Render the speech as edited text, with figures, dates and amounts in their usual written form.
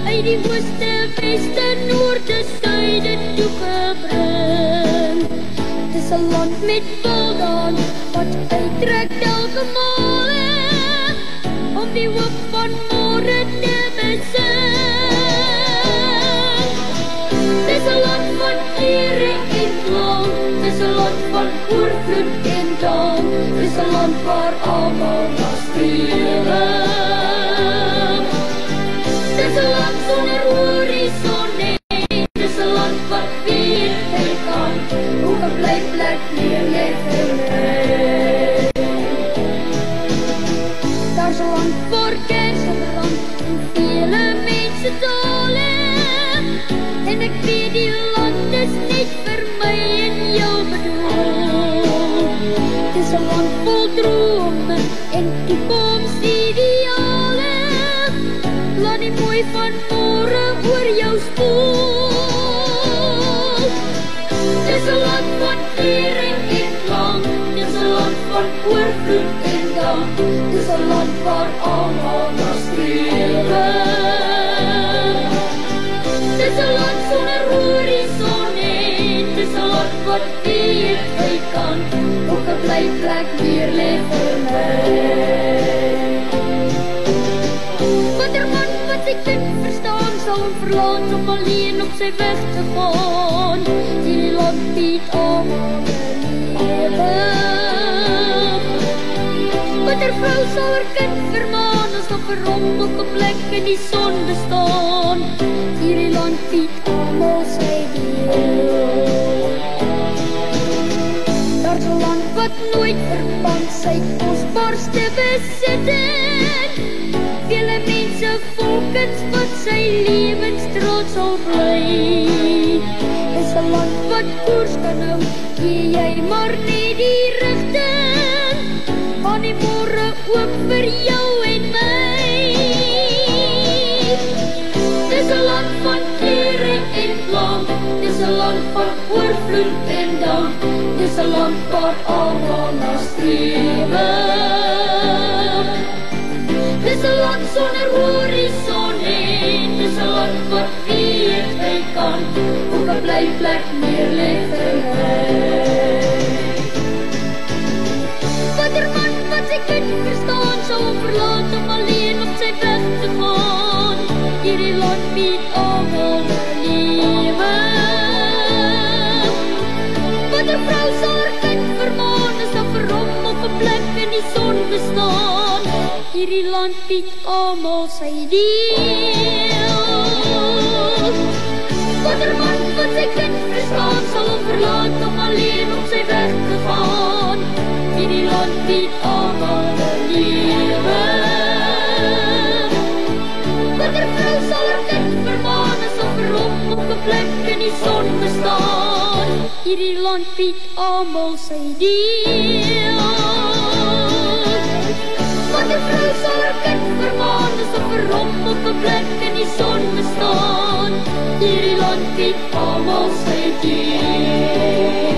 uit die ooste, weste, noorde, suide toegebring. Dis 'n land met wildaan wat uittrek telke male om die hoop van môre te besing. Dis 'n land van ere en klank, dis 'n land van oorvloed en dank, dis 'n land waar almal na strewe. Dis 'n land sonder horison nee, dis 'n land wat weet hy kan, ook 'n blyplek neer lê vir my. Daar's 'n land voor kersenbrand en vele mense tale, en ek weet die land is net vir my en jou bedoel. Dis 'n land vol drome en toekomsideale, laat die mooi van môre oor jou spoel. Dis 'n land van ere en klank, dis 'n land van oorvloed en dank, dis 'n land waar almal na strewe. Dis 'n land sonder horison nee, dis 'n land wat weet hy kan, ook 'n blyplek neer lê vir my. Watter man wat sy kind verstaan sal hom verlaat om alleen op sy weg te gaan. Hierdie land bied almal 'n lewe. Watter vrou sal haar kind vermaan as daar vir hom ook 'n plek in die son bestaan. Hierdie land bied almal sy deel. Daar's 'n land wat nooit verband sy kosbaarste besit het. Vele mense volkens wat sy lewenstrots sal bly. Dis 'n land wat koers kan hou, gee jy maar net die rigting, aan die môre oop vir jou en my. Dis 'n land van ere en klank, dis 'n land van oorvloed en dank, dis 'n land waar almal na strewe. Dis 'n land sonder horison nee, dis 'n land wat weet hy kan, ook 'n blyplek neer lê vir my. Watter man wat sy kind verstaan sal hom verlaat om alleen op sy weg te gaan. Hierdie land bied almal 'n lewe. Watter vrou sal haar kind vermaan as daar vir hom op 'n plek in die son bestaan. Hierdie land bied almal sy deel. Watter man wat sy kind verstaan sal hom verlaat om alleen op sy weg te gaan. Hierdie land bied almal 'n lewe. Watter vrou sal haar kind vermaan as daar vir hom op 'n plek in die son bestaan. Hierdie land bied almal sy deel. Watter vrou sal haar kind vermaan as daar vir hom op 'n plek in die son bestaan. Hierdie land bied almal sy deel.